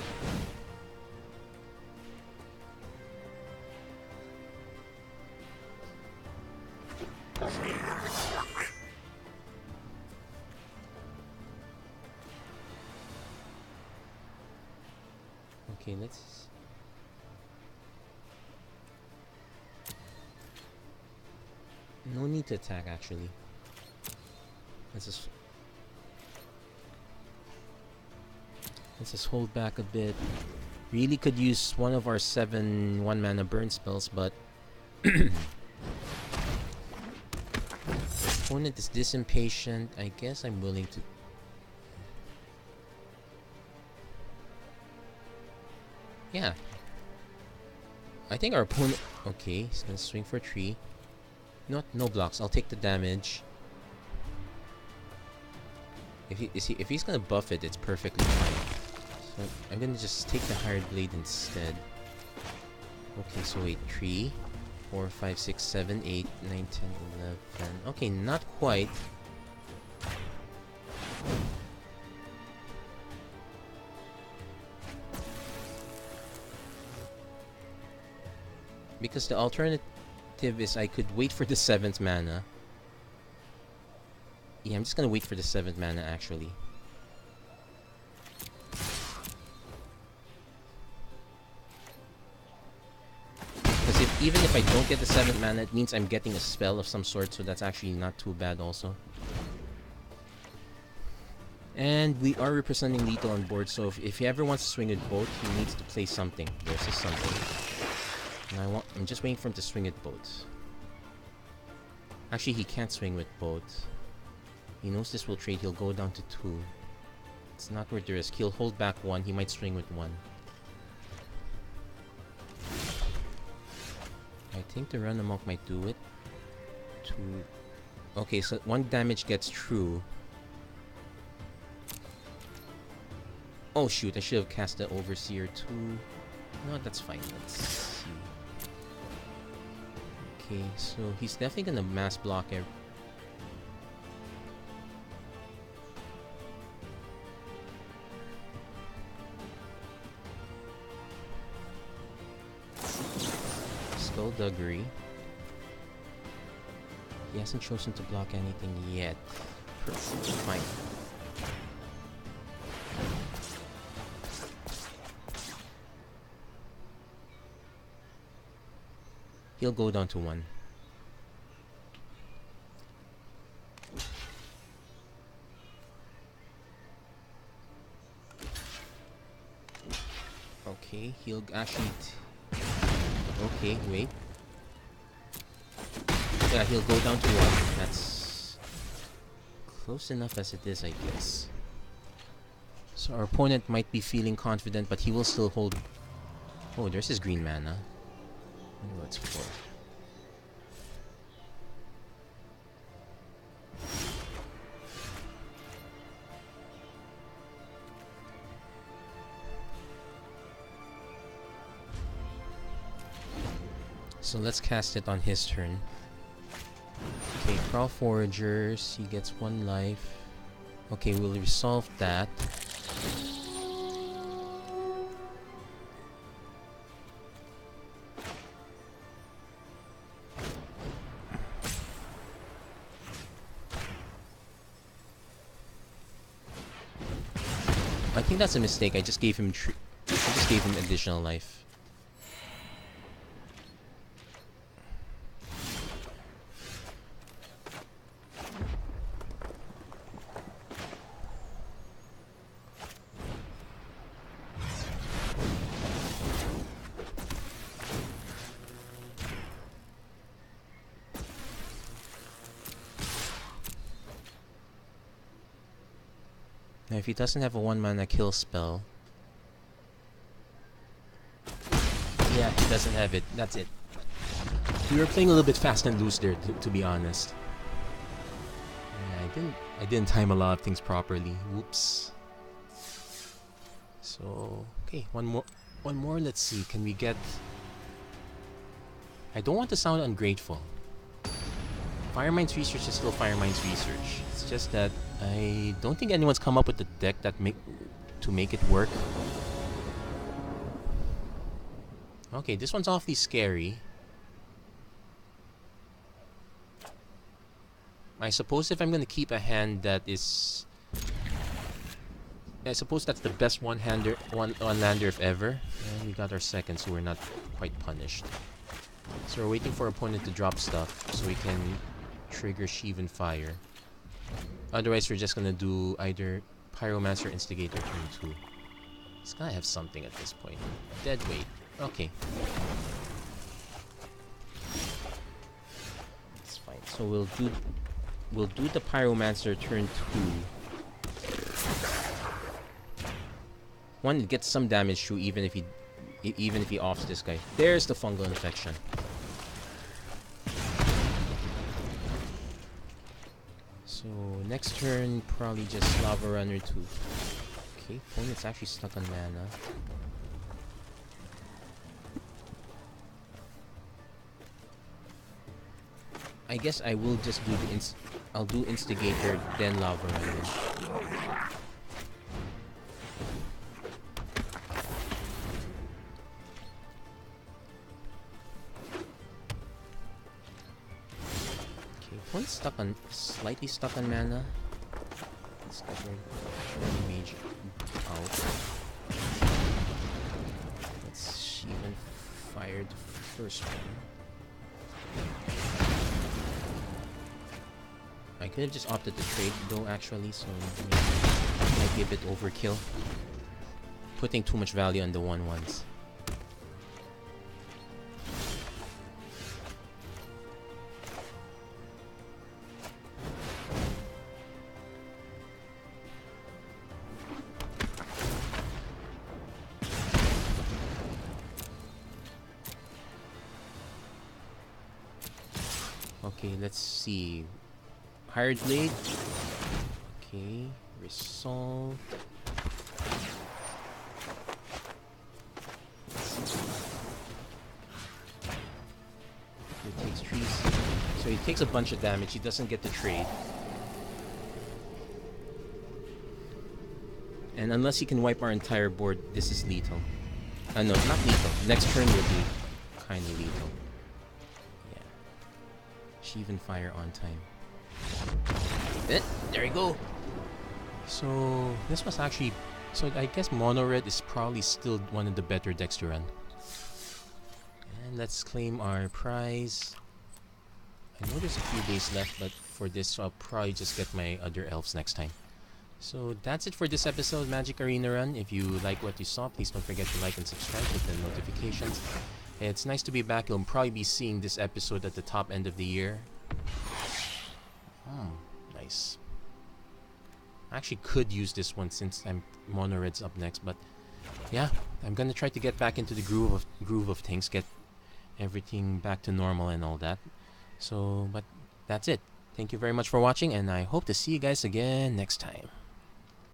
Okay, let's... No need to attack, actually. Let's just hold back a bit. Really could use one of our 7 1-mana burn spells, but... Opponent is this impatient. I guess I'm willing to... Yeah. I think our opponent... Okay, he's gonna swing for 3. Not no blocks. I'll take the damage. If he's gonna buff it, it's perfectly fine. So I'm gonna just take the Hired Blade instead. Okay, so wait, 3, 4, 5, 6, 7, 8, 9, 10, 11. Okay, not quite. Because the alternative is I could wait for the 7th mana. Yeah, I'm just gonna wait for the 7th mana actually. Because even if I don't get the 7th mana, it means I'm getting a spell of some sort, so that's actually not too bad also. And we are representing lethal on board, so if he ever wants to swing it both, he needs to play something. There's a something. And I'm just waiting for him to swing it both. Actually, he can't swing with both. He knows this will trade, he'll go down to 2. It's not worth the risk. He'll hold back 1, he might swing with 1. I think the run amok might do it. 2. Okay, so 1 damage gets through. Oh shoot, I should have cast the Overseer too. No, that's fine. Let's see. Okay, so he's definitely gonna mass block every... Skullduggery. He hasn't chosen to block anything yet. Perfect. Fine. He'll go down to 1. Okay, he'll actually... Okay, wait. Yeah, he'll go down to 1. That's close enough as it is, I guess. So our opponent might be feeling confident, but he will still hold... Oh, there's his green mana. I wonder what it's for. So let's cast it on his turn. Okay, Crawl Foragers, he gets 1 life. Okay, we'll resolve that. I think that's a mistake. I just gave him additional life. Now, if he doesn't have a 1-mana kill spell... Yeah, he doesn't have it. That's it. We were playing a little bit fast and loose there, to be honest. Yeah, I didn't time a lot of things properly. Whoops. So, okay, one more. Let's see. Can we get... I don't want to sound ungrateful. Firemind's Research is still Firemind's Research. It's just that I don't think anyone's come up with the deck that to make it work. Okay, this one's awfully scary. I suppose if I'm gonna keep a hand that is... I suppose that's the best one-lander if ever. And we got our second, so we're not quite punished. So we're waiting for our opponent to drop stuff so we can trigger Sheevan Fire. Otherwise, we're just gonna do either Pyromancer, Instigator, turn 2. It's gotta have something at this point. Dead weight. Okay. It's fine. So we'll do the Pyromancer turn 2. One, it gets some damage through even if he offs this guy. There's the fungal infection. next turn, probably just Lava Runner 2. Okay, opponent's actually stuck on mana. I guess I will just do the I'll do Instigator, then Lava Runner. One's stuck on, slightly stuck on mana. Let's get rid mage out. Let's even fire the first one. I could have just opted to trade though, actually, so maybe I might be a bit overkill. Putting too much value on the 1/1s. Okay, let's see. Hired Blade. Okay, Resolve. He takes trees. So he takes a bunch of damage. He doesn't get the trade. And unless he can wipe our entire board, this is lethal. No, not lethal. Next turn will be kind of lethal. Even fire on time. There we go. So this was actually, so I guess mono red is probably still one of the better decks to run. And let's claim our prize. I know there's a few days left, but for this I'll probably just get my other elves next time. So that's it for this episode of Magic Arena Run. If you like what you saw, please don't forget to like and subscribe with the notifications. It's nice to be back. You'll probably be seeing this episode at the top end of the year. Nice. I actually could use this one since I'm mono red's up next, but yeah, I'm gonna try to get back into the groove of things, get everything back to normal and all that. So, but that's it. Thank you very much for watching, and I hope to see you guys again next time.